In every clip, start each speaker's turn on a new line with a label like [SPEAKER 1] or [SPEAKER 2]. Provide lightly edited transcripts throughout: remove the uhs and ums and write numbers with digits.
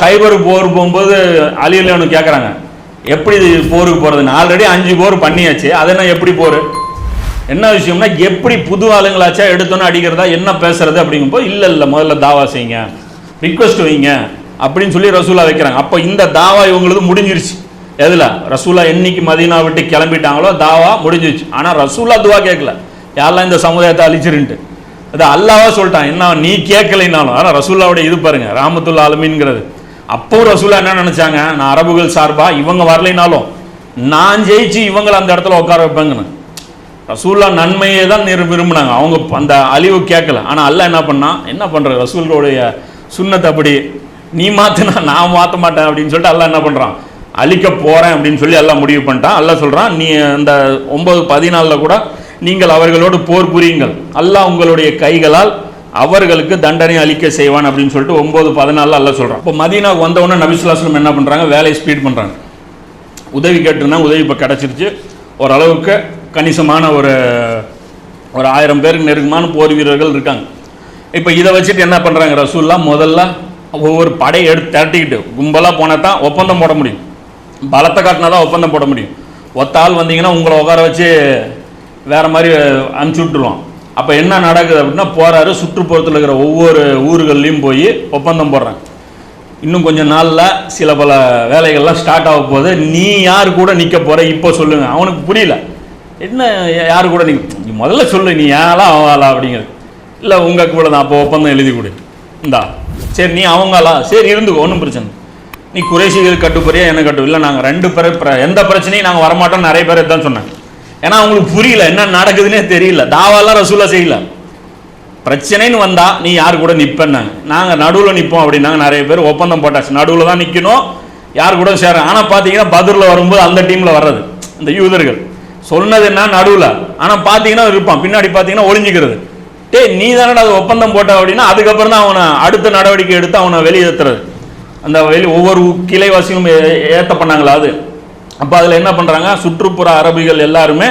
[SPEAKER 1] Hyper போர் போகும்போது அலியல்னு கேட்குறாங்க, எப்படி போருக்கு போகிறதுன்னு. ஆல்ரெடி 5 போர் பண்ணியாச்சு, அது என்ன எப்படி போர், என்ன விஷயம்னா எப்படி புது ஆளுங்களாச்சா எடுத்தோன்னு அடிக்கிறதா, என்ன பேசுறது அப்படிங்கும்போது இல்லை முதல்ல தாவா செய்யுங்க, ரிக்வெஸ்ட் வைங்க அப்படின்னு சொல்லி ரசூலா வைக்கிறாங்க. அப்போ இந்த தாவா இவங்களுக்கு முடிஞ்சிருச்சு. எதில்? ரசூலா என்னைக்கு மதீனா விட்டு கிளம்பிட்டாங்களோ தாவா முடிஞ்சிருச்சு. ஆனால் ரசூலா துவா கேட்கல, யாரெல்லாம் இந்த சமுதாயத்தை அழிச்சிருன்ட்டு. அது அல்லாவா சொல்லிட்டான், என்ன நீ கேட்கலைனாலும். ஆனால் ரசூல்லாவுடைய இது பாருங்க, ராமத்துல் ஆலமீன்ங்கிறது. அப்போ ரசூலா என்ன நினைச்சாங்க, நான் அரபுகள் சார்பா இவங்க வரலைனாலும் நான் ஜெயிச்சு இவங்களை அந்த இடத்துல உட்கார வைப்பேங்கன்னு. ரசூல்லா நன்மையை தான் விரும்பினாங்க, அவங்க அந்த அழிவு கேட்கல. ஆனால் அல்லாஹ் என்ன பண்ணா, என்ன பண்ற ரசூலுடைய சுன்னத்தை அப்படி நீ மாத்தினா நான் மாற்ற மாட்டேன் அப்படின்னு சொல்லிட்டு அல்லாஹ் என்ன பண்றான், அழிக்க போறேன் அப்படின்னு சொல்லி எல்லாம் முடிவு பண்ணிட்டான். அல்லாஹ் சொல்றான், நீ அந்த 9:14 கூட நீங்கள் அவர்களோடு போர் புரியுங்கள், அல்லாஹ் உங்களுடைய கைகளால் அவர்களுக்கு தண்டனை அளிக்க செய்வான் அப்படின்னு சொல்லிட்டு 9:14 அல்லாஹ் சொல்றான். இப்போ மதீனாவுக்கு வந்தவொடனே நபி ஸல்லல்லாஹு அலைஹி வஸல்லம் என்ன பண்றாங்க, வேலையை ஸ்பீட் பண்றாங்க. உதவி கேட்டுனா உதவி இப்போ கிடைச்சிருச்சு. ஓரளவுக்கு கணிசமான ஒரு 1000 பேருக்கு நெருக்கமான போர் வீரர்கள் இருக்காங்க. இப்போ இதை வச்சுட்டு என்ன பண்ணுறாங்க ரசூல்லா, முதல்ல ஒவ்வொரு படையை எடுத்து திரட்டிக்கிட்டு கும்பலாக போனால் தான் ஒப்பந்தம் போட முடியும், பலத்தை காட்டினா தான் ஒப்பந்தம் போட முடியும். ஒத்தாள் வந்தீங்கன்னா உங்களை உட்கார வச்சு வேறு மாதிரி அனுப்பிச்சி விட்டுருவோம். அப்போ என்ன நடக்குது அப்படின்னா, போகிறாரு, சுற்றுப்புறத்தில் இருக்கிற ஒவ்வொரு ஊர்கள்லையும் போய் ஒப்பந்தம் போடுறாங்க. இன்னும் கொஞ்சம் நாளில் சில பல வேலைகள்லாம் ஸ்டார்ட் ஆக போகுது, நீ யார் கூட நிற்க போகிற இப்போ சொல்லுங்கள். அவனுக்கு புரியல, என்ன யார் கூட நீ முதல்ல சொல்லு, நீ யாரெல்லாம் அவங்களா அப்படிங்கிறது. இல்லை உங்கள் கூட தான், அப்போ ஒப்பந்தம் எழுதி கொடு, இந்தா சரி நீ அவங்களா, சரி இருந்துக்கோ ஒன்றும் பிரச்சனை. நீ குறைஷிகள் கட்டுப்பறியா என்ன கட்டு, இல்லை நாங்கள் 2 பேர் எந்த பிரச்சனையும் நாங்கள் வரமாட்டோம் நிறைய பேர் தான் சொன்னாங்க. ஏன்னா அவங்களுக்கு புரியல என்ன நடக்குதுன்னே தெரியல. தாவாலாம் ரசூலா செய்யல, பிரச்சனைன்னு வந்தா நீ யார் கூட நிற்பேன்னாங்க. நாங்கள் நடுவில் நிற்போம் அப்படின்னாங்க. நிறைய பேர் ஒப்பந்தம் போட்டாச்சு, நடுவில் தான் நிற்கணும், யார் கூட சேர. ஆனால் பார்த்தீங்கன்னா பத்ரில் வரும்போது அந்த டீமில் வர்றது இந்த யூதர்கள் சொன்னது என்ன நடுவில், ஆனால் பார்த்தீங்கன்னா இருப்பான், பின்னாடி பார்த்தீங்கன்னா ஒளிஞ்சிக்கிறது. நீ தானே அது ஒப்பந்தம் போட்ட அப்படின்னா அதுக்கப்புறம் தான் அவனை அடுத்த நடவடிக்கை எடுத்து அவனை வெளியேற்றுறது. அந்த ஒவ்வொரு கிளைவாசியும் ஏற்ற பண்ணாங்களா அது. அப்போ அதில் என்ன பண்ணுறாங்க, சுற்றுப்புற அரபிகள் எல்லாருமே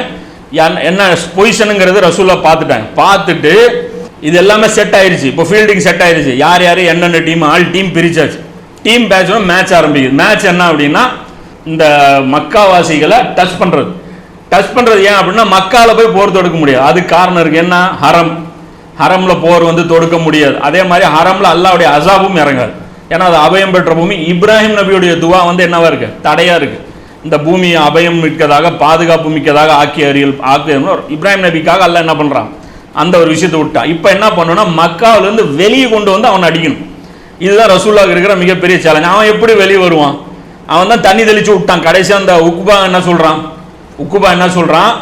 [SPEAKER 1] என்ன பொசிஷனுங்கிறது ரசூலா பார்த்துட்டாங்க. பார்த்துட்டு இது எல்லாமே செட் ஆயிடுச்சு, இப்போ ஃபீல்டிங் செட் ஆயிடுச்சு, யார் யார் என்னென்ன டீம் ஆல் டீம் பிரிச்சாச்சு. டீம் பேட்ச் மேட்ச் ஆரம்பிக்குது. மேட்ச் என்ன அப்படின்னா, இந்த மக்காவாசிகளை டச் பண்ணுறது. ஏன் அப்படின்னா மக்காவில் போய் போர் தொடுக்க முடியாது, அது காரணம் இருக்குது. என்ன, ஹரமில் போர் தொடுக்க முடியாது. அதே மாதிரி ஹரமில் அல்லாஹ்வுடைய அஸாபும் இறங்காது, ஏன்னா அது அபயம் பெற்ற பூமி. இப்ராஹிம் நபியுடைய துவா என்னவா இருக்கு, தடையாக இருக்குது. இந்த பூமியை அபயம் மிக்கதாக பாதுகாப்பு மிக்கதாக ஆக்கிய இப்ராஹிம் நபிக்காக அல்லாஹ் என்ன பண்ணுறான், அந்த ஒரு விஷயத்தை விட்டான். இப்போ என்ன பண்ணணும்னா மக்காவிலேருந்து வெளியே கொண்டு வந்து அவனை அடிக்கணும். இதுதான் ரசூலுல்லாஹ்வுக்கு இருக்கிற மிகப்பெரிய சேலஞ்ச். அவன் எப்படி வெளியே வருவான், அவன் தான் தண்ணி தெளிச்சு விட்டான். கடைசியாக அந்த உக்குபா என்ன சொல்கிறான்,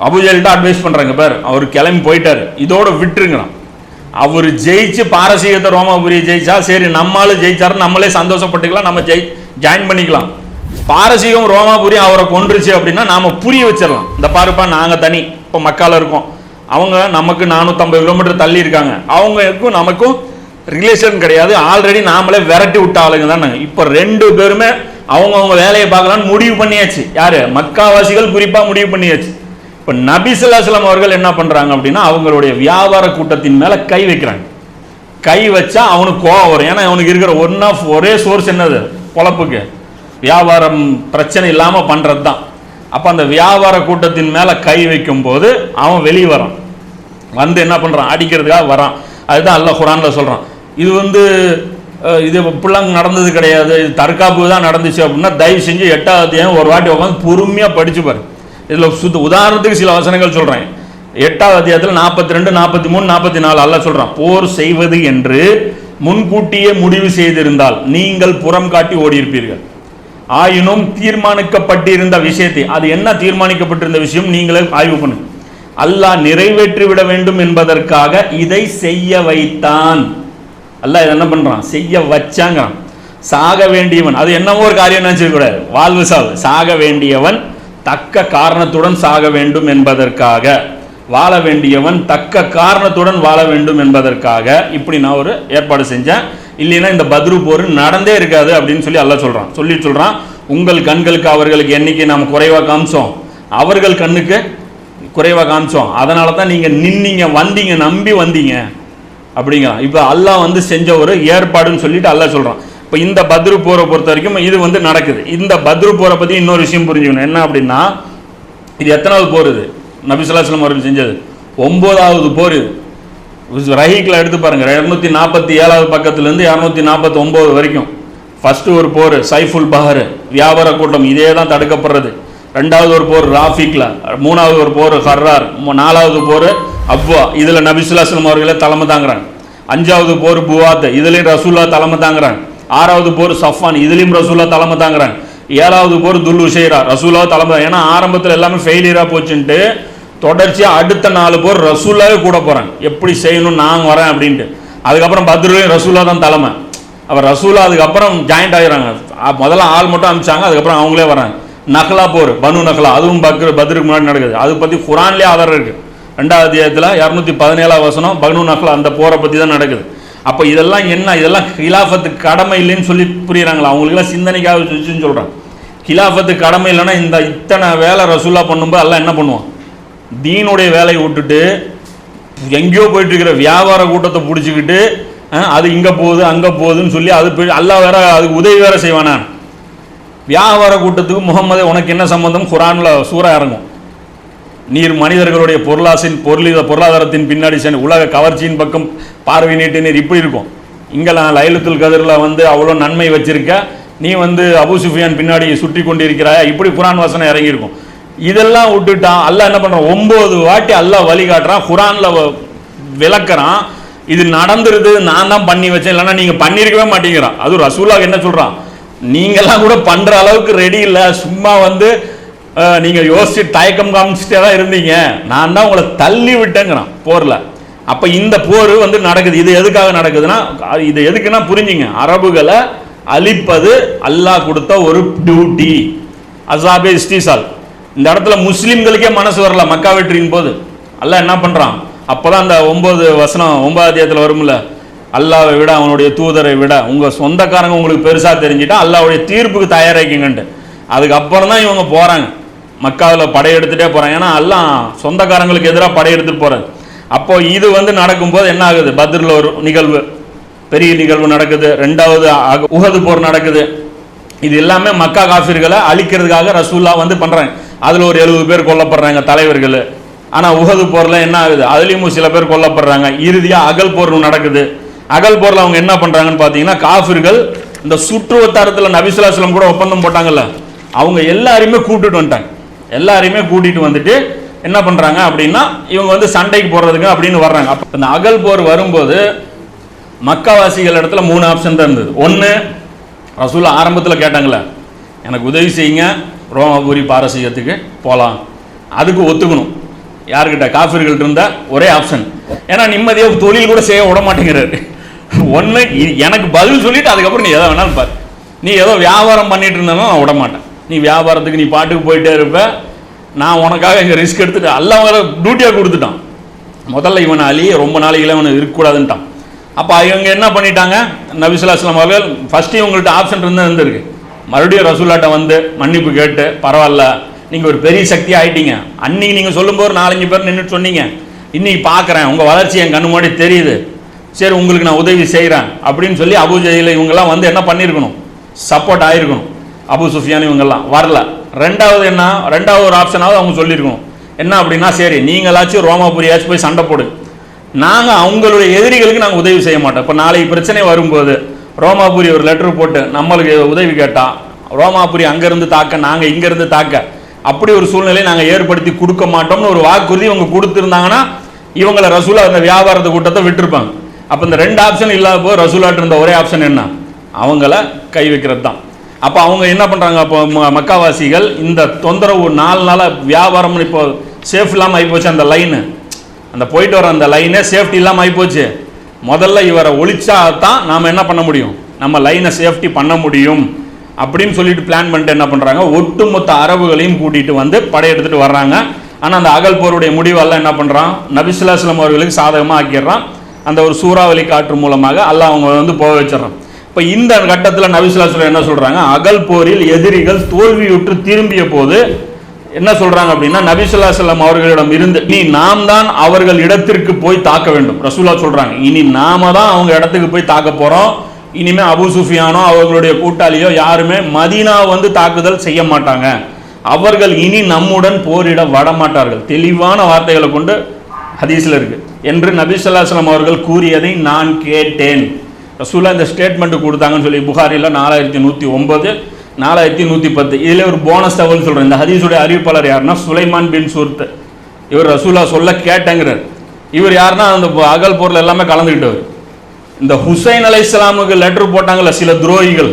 [SPEAKER 1] அபூஜஹல்கிட்ட அட்வைஸ் பண்ணுறாங்க, பார் அவர் கிளம்பி போயிட்டார், இதோட விட்டுருங்கிறான். அவர் ஜெயிச்சு பாரசீகத்தை ரோமாபுரியை ஜெயிச்சா சரி, நம்மளால ஜெயிச்சாரு நம்மளே சந்தோஷப்பட்டுக்கலாம், நம்ம ஜாயின் பண்ணிக்கலாம். பாரசீகம் ரோமாபுரி அவரை கொன்றுச்சு அப்படின்னா நாம புரிய வச்சிடலாம், இந்த பாருப்பா நாங்கள் தனி இப்போ மக்கால இருக்கோம், அவங்க நமக்கு 450 கிலோமீட்டர் தள்ளி இருக்காங்க, அவங்களுக்கும் நமக்கும் ரிலேஷன் கிடையாது, ஆல்ரெடி நாமளே விரட்டி விட்ட ஆளுங்க தான் நாங்கள். இப்போ 2 பேருமே அவங்கவுங்க வேலையை பார்க்கலான்னு முடிவு பண்ணியாச்சு. யாரு, மக்காவாசிகள் குறிப்பாக முடிவு பண்ணியாச்சு. இப்போ நபி ஸல்லல்லாஹு அலைஹி வஸல்லம் அவர்கள் என்ன பண்ணுறாங்க அப்படின்னா, அவங்களுடைய வியாபார கூட்டத்தின் மேலே கை வைக்கிறாங்க. கை வச்சா அவனுக்கு கோவம் வரும், ஏன்னா அவனுக்கு இருக்கிற ஒரே சோர்ஸ் என்னது, பொழப்புக்கு வியாபாரம் பிரச்சனை இல்லாமல் பண்ணுறது தான். அப்போ அந்த வியாபார கூட்டத்தின் மேலே கை வைக்கும் போது அவன் வெளியே வரான், என்ன பண்ணுறான், அடிக்கிறதுக்காக வரான். அதுதான் அல்லாஹ் குர்ஆன்ல சொல்கிறான், இது இப்படிலாம் நடந்தது கிடையாது, இது தற்காப்பு தான் நடந்துச்சு அப்படின்னா தயவு செஞ்சு 8வது அத்தியாயம் ஒரு வாட்டி உட்காந்து பொறுமையாக படிச்சு பாரு. இதில் உதாரணத்துக்கு சில வசனங்கள் சொல்கிறேன். 8வது அத்தியாயத்தில் 42, 43, 44 அல்லாஹ் சொல்கிறான், போர் செய்வது என்று முன்கூட்டியே முடிவு செய்திருந்தால் நீங்கள் புறம் காட்டி ஓடியிருப்பீர்கள், ஆயினும் தீர்மானிக்கப்பட்டிருந்த விஷயத்தை, அது என்ன தீர்மானிக்கப்பட்டிருந்த விஷயம் நீங்களே ஆய்வு பண்ணுங்க, அல்லாஹ் நிறைவேற்றிவிட வேண்டும் என்பதற்காக இதை செய்ய வைத்தான். அல்லாஹ் இதை என்ன பண்றான், செய்ய வச்சாங்கிறான். சாக வேண்டியவன், அது என்னவோ ஒரு காரியம் நினைச்சிருக்கூடாது, வாழ்வு சாக வேண்டியவன் தக்க காரணத்துடன் சாக வேண்டும் என்பதற்காக, வாழ வேண்டியவன் தக்க காரணத்துடன் வாழ வேண்டும் என்பதற்காக இப்படி நான் ஒரு ஏற்பாடு செஞ்சேன், இல்லைன்னா இந்த பத்ரு போர் நடந்தே இருக்காது அப்படின்னு சொல்லி அல்லாஹ் சொல்றான். உங்கள் கண்களுக்கு அவர்களுக்கு என்னைக்கு நாம் குறைவாக காமிச்சோம், அவர்கள் கண்ணுக்கு குறைவாக காமிச்சோம், அதனால தான் நீங்கள் நின்னீங்க, வந்தீங்க, நம்பி வந்தீங்க அப்படிங்க. இப்போ அல்லாஹ் செஞ்ச ஒரு ஏற்பாடுன்னு சொல்லிட்டு அல்லாஹ் சொல்கிறான். இப்போ இந்த பத்ரு போரை பொறுத்த வரைக்கும் இது வந்து நடக்குது. இந்த பத்ரு போரை பற்றி இன்னொரு விஷயம் புரிஞ்சுக்கணும். என்ன அப்படின்னா, இது எத்தனாவது போர்? இது நபி ஸல்லல்லாஹு அலைஹி வஸல்லம் அவர்கள் செஞ்சது 9வது போர். இது ரஹீக்கில் எடுத்து பாருங்க, 247வது பக்கத்துலேருந்து 249 வரைக்கும். ஃபர்ஸ்ட் ஒரு போர் சைஃபுல் பஹர், வியாபார கூட்டம், இதே தான் தடுக்கப்படுறது. 2வது ஒரு போர் ராஃபிக்ல, 3வது ஒரு போர் ஹர்ரார், 4வது போர் அப்வா, இதில் நபி ஸல்லல்லாஹு அலைஹி வஸல்லம் அவர்களே தலைமை தாங்குறாங்க. 5வது போர் புவாத், இதுலேயும் ரசூல்லா தலைமை தாங்குறாங்க. 6வது போர் சஃபான், இதுலேயும் ரசூல்லா தலைமை தாங்குறாங்க. 7வது போர் துல் உஷைரா, ரசூல்லா தலைமை. ஏன்னா ஆரம்பத்தில் எல்லாமே ஃபெயிலியராக போச்சுன்ட்டு தொடர்ச்சியாக அடுத்த 4 போர் ரசூல்லாவே கூட போகிறாங்க, எப்படி செய்யணும் நாங்கள் வரேன் அப்படின்ட்டு. அதுக்கப்புறம் பத்ருலையும் ரசூல்லா தான் தலைமை. அவர் ரசூலா அதுக்கப்புறம் ஜாயிண்ட் ஆகிறாங்க. முதல்ல ஆள் மட்டும் அனுப்பிச்சாங்க, அதுக்கப்புறம் அவங்களே வராங்க. நஹ்லா போர், பனு நஹ்லா, அதுவும் பத்ருக்கு முன்னாடி நடக்குது. அது பற்றி குரான்லேயே ஆதாரம் இருக்குது. 2வது அத்தியாயத்தில் 217வது வசனம் பனு நஹ்லா, அந்த போரை பற்றி தான் நடக்குது. அப்போ இதெல்லாம் என்ன, இதெல்லாம் கிலாஃபத்துக்கு கடமை இல்லைன்னு சொல்லி புரியுறாங்களா? அவங்களுக்குலாம் சிந்தனைக்காக வச்சுன்னு சொல்கிறாங்க. கிலாஃபத்துக்கு கடமை இல்லைன்னா இந்த இத்தனை வேலை ரசூலா பண்ணும்போது எல்லாம் என்ன பண்ணுவோம்? தீனுடைய வேலையை விட்டுட்டு எங்கேயோ போயிட்டு இருக்கிற வியாபார கூட்டத்தை பிடிச்சிக்கிட்டு அது இங்கே போகுது அங்கே போகுதுன்னு சொல்லி அது அல்லாஹ் வேற அதுக்கு உதவி வேற செய்வானா? வியாபார கூட்டத்துக்கு முகமது உனக்கு என்ன சம்பந்தம்? குரானில் சூறா இறங்கும். நீர் மனிதர்களுடைய பொருளாதாரத்தின் பின்னாடி சென்று உலக கவர்ச்சியின் பக்கம் பார்வை நீட்டு நீர் இப்படி இருக்கும். இங்கே நான் லைலத்துல் கதரில் வந்து அவ்வளோ நன்மை வச்சிருக்க, நீ வந்து அபு சுஃபியான் பின்னாடி சுற்றி கொண்டு இருக்கிறாயா, இப்படி குரான் வசனம் இறங்கியிருக்கும். இதெல்லாம் விட்டுட்டான். அல்லாஹ் என்ன பண்ணுறான்? 9 வாட்டி அல்லாஹ் வழிகாட்டுறான், குரானில் விளக்குறான். இது நடந்துருது, நான் தான் பண்ணி வச்சேன், இல்லைன்னா நீங்கள் பண்ணியிருக்கவே மாட்டேங்கிறான். அதுவும் ரசூலுல்லாஹ் என்ன சொல்கிறான்? நீங்கள்லாம் கூட பண்ணுற அளவுக்கு ரெடி இல்லை, சும்மா வந்து நீங்கள் யோசிச்சு தயக்கம் காமிச்சிட்டே தான் இருந்தீங்க, நான் தான் உங்களை தள்ளி விட்டேங்கிறான் போரில். அப்போ இந்த போர் வந்து நடக்குது. இது எதுக்காக நடக்குதுன்னா, இது எதுக்குன்னா புரிஞ்சுங்க, அரபுகளை அழிப்பது அல்லாஹ் கொடுத்த ஒரு டியூட்டி. அஸாபே இஸ்திசால். இந்த இடத்துல முஸ்லீம்களுக்கே மனசு வரல மக்கா வெற்றியின் போது. அல்லாஹ் என்ன பண்ணுறான்? அப்போ தான் அந்த 9 வசனம் 9வது அத்தியாயத்தில் வரும்ல, அல்லாவை விட அவனுடைய தூதரை விட உங்கள் சொந்தக்காரங்க உங்களுக்கு பெருசாக தெரிஞ்சுட்டா அல்லாவுடைய தீர்ப்புக்கு தயாராகிங்கன்ட்டு. அதுக்கப்புறம் தான் இவங்க போகிறாங்க, மக்காவில் படையெடுத்துகிட்டே போகிறாங்க. ஏன்னா எல்லாம் சொந்தக்காரங்களுக்கு எதிராக படையெடுத்துட்டு போகிறாங்க. அப்போது இது வந்து நடக்கும்போது என்ன ஆகுது? பத்ரில் ஒரு நிகழ்வு, பெரிய நிகழ்வு நடக்குது. 2வது உஹது போர் நடக்குது. இது எல்லாமே மக்கா காஃபிர்களை அழிக்கிறதுக்காக ரசூல்லா வந்து பண்ணுறாங்க. அதில் ஒரு 70 பேர் கொல்லப்படுறாங்க தலைவர்கள். ஆனால் உஹது போரில் என்ன ஆகுது? அதுலேயும் சில பேர் கொல்லப்படுறாங்க. இறுதியாக அகல் போர் நடக்குது. அகல் போரில் அவங்க என்ன பண்ணுறாங்கன்னு பார்த்தீங்கன்னா, காஃபிர்கள் இந்த சுற்று வட்டாரத்தில் நபி ஸல்லல்லாஹு அலைஹி வஸல்லம் கூட ஒப்பந்தம் போட்டாங்கல்ல, அவங்க எல்லாரையுமே கூப்பிட்டுட்டு வந்துட்டாங்க. எல்லாரையுமே கூட்டிகிட்டு வந்துட்டு என்ன பண்ணுறாங்க அப்படின்னா, இவங்க வந்து சண்டைக்கு போடுறதுக்கு அப்படின்னு வர்றாங்க. அப்போ இந்த அகல் போர் வரும்போது மக்காவாசிகள் இடத்துல 3 ஆப்ஷன் தான் இருந்தது. ஒன்று, ரசூலுல்லாஹ் ஆரம்பத்தில் கேட்டாங்களே, எனக்கு உதவி செய்யுங்க, ரோமாபுரி பாரசீகத்துக்கு போகலாம், அதுக்கு ஒத்துக்கணும். யார்கிட்ட? காஃபிர்கள்ட்ட இருந்த ஒரே ஆப்ஷன். ஏன்னா நிம்மதியாக தொழில் கூட செய்ய விட மாட்டேங்கிறாரு. ஒன்று எனக்கு பதில் சொல்லிட்டு அதுக்கப்புறம் நீ எதை வேணாலும் பாரு, நீ ஏதோ வியாபாரம் பண்ணிட்டு இருந்தாலும் நான் விட மாட்டேன், நீ வியாபாரத்துக்கு நீ பாட்டுக்கு போயிட்டே இருப்ப, நான் உனக்காக இங்கே ரிஸ்க் எடுத்துட்டு அல்லாஹ் வேற டியூட்டியாக கொடுத்துட்டான். முதல்ல இவன் அலி ரொம்ப நாளைக்கு இவன் இருக்கக்கூடாதுன்ட்டான். அப்போ இவங்க என்ன பண்ணிட்டாங்க? நபி ஸல்லல்லாஹு அலைஹி வஸல்லம் அவர்கள் ஃபஸ்ட்டு இவங்கள்ட்ட ஆப்ஷன் இருந்திருக்கு. மறுபடியும் ரசூலாட்ட வந்து மன்னிப்பு கேட்டு, பரவாயில்ல நீங்கள் ஒரு பெரிய சக்தி ஆகிட்டீங்க, அன்றைக்கி நீங்கள் சொல்லும்போது 4-5 பேர் நின்றுட்டு சொன்னீங்க, இன்றைக்கி பார்க்குறேன் உங்கள் வளர்ச்சி என் கண்ணு முன்னாடி தெரியுது, சரி உங்களுக்கு நான் உதவி செய்கிறேன் அப்படின்னு சொல்லி அபு ஜஹில் இவங்கெல்லாம் வந்து என்ன பண்ணியிருக்கணும்? சப்போர்ட் ஆகிருக்கணும். அபு சுஃபியான் இவங்கெல்லாம் வரல. 2வது என்ன? 2வது ஒரு ஆப்ஷனாவது அவங்க சொல்லியிருக்கணும். என்ன அப்படின்னா, சரி நீங்களாச்சும் ரோமாபுரியாச்சும் போய் சண்டை போடு, நாங்கள் அவங்களுடைய எதிரிகளுக்கு நாங்கள் உதவி செய்ய மாட்டோம். இப்போ நாளைக்கு பிரச்சனை வரும்போது ரோமாபுரி ஒரு லெட்டர் போட்டு நம்மளுக்கு உதவி கேட்டால், ரோமாபுரி அங்கேருந்து தாக்க, நாங்கள் இங்கேருந்து தாக்க, அப்படி ஒரு சூழ்நிலையை நாங்கள் ஏற்படுத்தி கொடுக்க மாட்டோம்னு ஒரு வாக்குறுதி இவங்க கொடுத்துருந்தாங்கன்னா இவங்களை ரசூலா அந்த வியாபாரத்தை கூட்டத்தை விட்டுருப்பாங்க. அப்போ இந்த 2 ஆப்ஷன் இல்லாத போது ரசூலாட்டு இருந்த ஒரே ஆப்ஷன் என்ன? அவங்கள கை வைக்கிறது தான். அப்போ அவங்க என்ன பண்ணுறாங்க? அப்போ மக்காவாசிகள் இந்த தொந்தரவு 4 நாளாக வியாபாரம் இப்போ சேஃப் இல்லாமல் ஆகிப்போச்சு. அந்த லைனு, அந்த போயிட்டு வர அந்த லைனே சேஃப்டி இல்லாமல் ஆகிப்போச்சு. முதல்ல இவரை ஒழிச்சா தான் நாம் என்ன பண்ண முடியும்? நம்ம லைனை சேஃப்டி பண்ண முடியும் அப்படின்னு சொல்லிட்டு பிளான் பண்ணிட்டு என்ன பண்ணுறாங்க? ஒட்டுமொத்த அரபுகளையும் கூட்டிகிட்டு வந்து படையெடுத்துட்டு வர்றாங்க. ஆனால் அந்த அகல் போருடைய முடிவெல்லாம் என்ன பண்ணுறான்? நபி ஸல்லல்லாஹு அலைஹி வஸல்லம் அவர்களுக்கு சாதகமாக ஆக்கிடுறான். அந்த ஒரு சூறாவளி காற்று மூலமாக அல்லாஹ் அவங்க வந்து போக வச்சிடறான். இப்போ இந்த கட்டத்தில் நபி ஸல்லல்லாஹு அலைஹி வஸல்லம் என்ன சொல்கிறாங்க? அகல் போரில் எதிரிகள் தோல்வியுற்று திரும்பிய போது என்ன சொல்கிறாங்க அப்படின்னா, நபி ஸல்லல்லாஹு அலைஹி வஸல்லம் அவர்களிடம் இருந்து இனி நாம் தான் அவர்கள் இடத்திற்கு போய் தாக்க வேண்டும். ரசூலுல்லாஹ் சொல்கிறாங்க, இனி நாம தான் அவங்க இடத்துக்கு போய் தாக்க போகிறோம், இனிமே அபு சுஃபியானோ அவர்களுடைய கூட்டாளியோ யாருமே மதீனா வந்து தாக்குதல் செய்ய மாட்டாங்க, அவர்கள் இனி நம்முடன் போரிட வரமாட்டார்கள், தெளிவான வார்த்தைகளை கொண்டு ஹதீஸ்ல இருக்கு என்று நபி ஸல்லல்லாஹு அலைஹி வஸல்லம் அவர்கள் கூறியதை நான் கேட்டேன். ரசூலுல்லாஹ் இந்த ஸ்டேட்மெண்ட் கொடுத்தாங்கன்னு சொல்லி புகாரில 4109 4110. இதுல ஒரு போனஸ் தகவல் சொல்றேன். இந்த ஹதீஸுடைய அறிவிப்பாளர் யாருன்னா சுலைமான் பின் சூர்த். இவர் ரசூலுல்லாஹ் சொல்ல கேட்டங்கிறார். இவர் யாருன்னா அந்த அகல் போர்ல எல்லாமே கலந்துக்கிட்டவர். இந்த ஹுசைன் அலைஹிஸ்ஸலாமுக்கு லெட்டர் போட்டாங்கல்ல சில துரோகிகள்,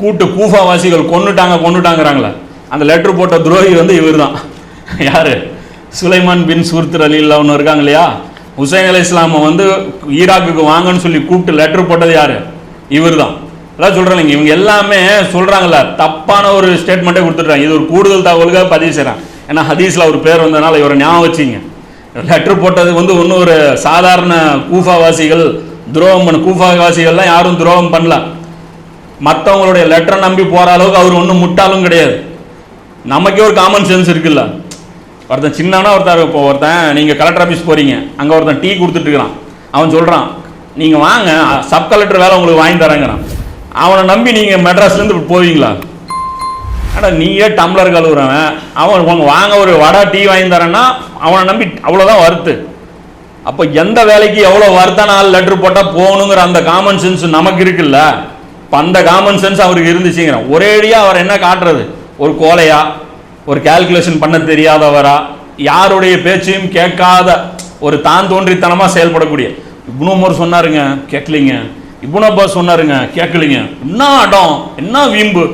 [SPEAKER 1] கூட்டு கூஃபா வாசிகள் கொன்னுட்டாங்கிறாங்களே, அந்த லெட்டர் போட்ட துரோகி வந்து இவர் தான். யாரு? சுலைமான் பின் சூர்த் ரலியல்லாஹு இருக்காங்க இல்லையா, ஹுசைன் அலைஹிஸ்ஸலாமை வந்து ஈராக்குக்கு வாங்கன்னு சொல்லி கூப்பிட்டு லெட்டர் போட்டது யாரு? இவர் தான். அதான் சொல்கிறேன், இவங்க எல்லாமே சொல்கிறாங்கள தப்பான ஒரு ஸ்டேட்மெண்ட்டே கொடுத்துட்றாங்க. இது ஒரு கூடுதல் தகவலுக்காக பதிவு செய்கிறான். ஏன்னா ஹதீஸில் ஒரு பேர் வந்ததுனால இவரை ஞாபகம் வச்சிங்க. லெட்டர் போட்டது வந்து ஒன்றும் ஒரு சாதாரண கூஃபாவாசிகள் துரோகம் பண்ண, கூஃபாவாசிகள்லாம் யாரும் துரோகம் பண்ணல, மற்றவங்களுடைய லெட்டரை நம்பி போகிற அளவுக்கு அவர் ஒன்றும் முட்டாலும் கிடையாது. நமக்கே ஒரு காமன் சென்ஸ் இருக்குல்ல. ஒருத்தன் சின்னனா இப்போ ஒருத்தன் நீங்கள் கலெக்டர் ஆஃபீஸ் போகிறீங்க, அங்கே ஒருத்தன் டீ கொடுத்துட்டு இருக்கிறான், அவன் சொல்கிறான் நீங்கள் வாங்க சப் கலெக்டர் வேலை உங்களுக்கு வாங்கி தரேங்கிறான். அவனை நம்பி நீங்கள் மெட்ராஸ்லேருந்து போவீங்களா? ஆனால் நீயே டம்ளர் கழுவுறவன், அவன் வாங்க ஒரு வடை டீ வாங்கி தரேன்னா அவனை நம்பி அவ்வளோதான் வருத்து. அப்போ எந்த வேலைக்கு எவ்வளோ வருத்தான ஆள் லெட்டர் போட்டால் போகணுங்கிற அந்த காமன் சென்ஸ் நமக்கு இருக்குல்ல. இப்போ அந்த காமன் சென்ஸ் அவருக்கு இருந்துச்சுங்கிறான். ஒரேடியாக அவர் என்ன காட்டுறது? ஒரு கோலையா, ஒரு கால்குலேஷன் பண்ண தெரியாதவரா, யாருடைய பேச்சையும் கேட்காத ஒரு தான் தோன்றித்தனமாக செயல்படக்கூடிய. இப்னு உமர் சொன்னாருங்க கேட்கலிங்க, இப்னு அப்பாஸ் சொன்னாருங்க கேட்கலிங்க, என்ன அடம் என்ன வீம்பு.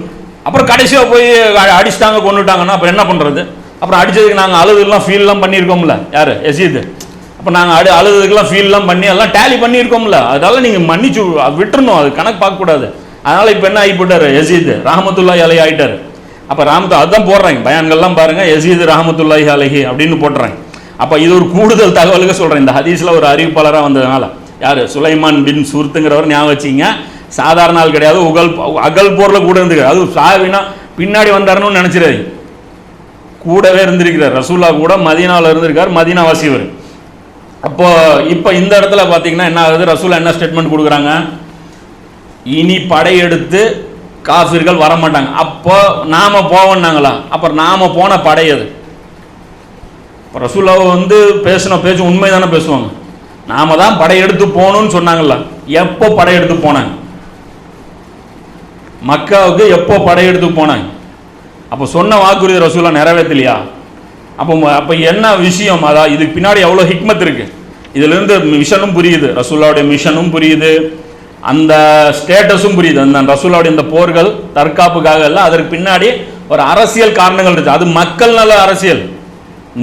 [SPEAKER 1] அப்புறம் கடைசியாக போய் அடிச்சிட்டாங்க கொண்டுட்டாங்கன்னா அப்புறம் என்ன பண்ணுறது? அப்புறம் அடித்ததுக்கு நாங்கள் அழுதுலாம் ஃபீல்லாம் பண்ணியிருக்கோம்ல, யார்? யசீது. அப்போ நாங்கள் அழுதுக்கெல்லாம் ஃபீல்லாம் பண்ணி எல்லாம் டேலி பண்ணியிருக்கோம்ல, அதனால நீங்கள் மன்னிச்சு விட்டுறணும், அது கணக்கு பார்க்கக்கூடாது. அதனால் இப்போ என்ன ஆகிப்பட்டார்? யசீது ரஹமத்துல்லாஹி அலைஹி ஆகிட்டார். அப்போ அதுதான் போடுறாங்க பயான்கள்லாம் பாருங்கள், யசீது ரஹமத்துல்லாஹி அலைஹி அப்படின்னு போட்டுறாங்க. அப்போ இது ஒரு கூடுதல் தகவலுக்கு சொல்கிறேன். இந்த ஹதீஸில் ஒரு அறிவிப்பாளராக வந்ததுனால யார்? சுலைமான் பின் சூர்த்துங்கிறவர் ஞாபகம் வச்சிங்க. சாதாரண ஆள் கிடையாது, அகல் போரில் கூட இருந்துக்கிறார். அது சாவினா பின்னாடி வந்தாருன்னு நினச்சிடாது, கூடவே இருந்திருக்கிறார். ரசூல்லா கூட மதீனாவில் இருந்திருக்கார், மதீனா வாசிவர். அப்போ இப்போ இந்த இடத்துல பார்த்தீங்கன்னா என்ன ஆகுது? ரசூல்லா என்ன ஸ்டேட்மெண்ட் கொடுக்குறாங்க? இனி படையெடுத்து காஃபிர்கள் வரமாட்டாங்க. அப்போ நாம போவோம்னாங்களா? அப்புறம் நாம போன படை அது. இப்போ ரசூல்லாவை வந்து பேசின பேச்சு உண்மை தானே பேசுவாங்க. நாம தான் படையெடுத்து போகணும்னு சொன்னாங்கல்ல. எப்போ படையெடுத்து போனாங்க? மக்காவுக்கு எப்போ படையெடுத்து போனாங்க? அப்போ சொன்ன வாக்குறுதி ரசூல்லா நிறைவேற்றலையா? அப்போ என்ன விஷயம்? அதான் இதுக்கு பின்னாடி எவ்வளோ ஹிக்மத் இருக்கு. இதுலேருந்து மிஷனும் புரியுது, ரசூல்லாவுடைய மிஷனும் புரியுது, அந்த ஸ்டேட்டஸும் புரியுது. அந்த ரசூலுல்லாஹ்வுடைய இந்த போர்கள் தற்காப்புக்காக இல்லை, அதற்கு பின்னாடி ஒரு அரசியல் காரணங்கள் இருக்கு. அது மக்கள் நல அரசியல்,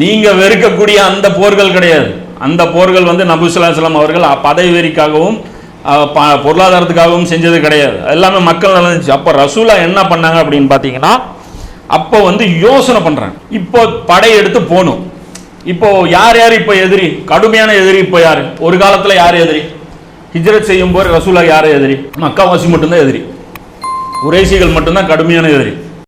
[SPEAKER 1] நீங்க வெறுக்கக்கூடிய அந்த போர்கள் கிடையாது. அந்த போர்கள் வந்து நபி ஸல்லல்லாஹு அலைஹி வஸல்லம் அவர்கள் பதவி வெறிக்காகவும் பொருளாதாரத்துக்காகவும் செஞ்சது கிடையாது, எல்லாமே மக்கள் நலன் இருந்துச்சு. அப்போ ரசூலா என்ன பண்ணாங்க அப்படின்னு பார்த்தீங்கன்னா, அப்போ வந்து யோசனை பண்றாங்க, இப்போ படையெடுத்து போகணும். இப்போ யார் யார் இப்போ எதிரி, கடுமையான எதிரி இப்போ யாரு? ஒரு காலத்தில் யார் எதிரி? ஹிஜ்ரத் செய்யும் போது ரசூலா யாரை எதிரி? மக்காவாசி மட்டும்தான் எதிரி, குறைஷிகள் மட்டும்தான் கடுமையான எதிரி.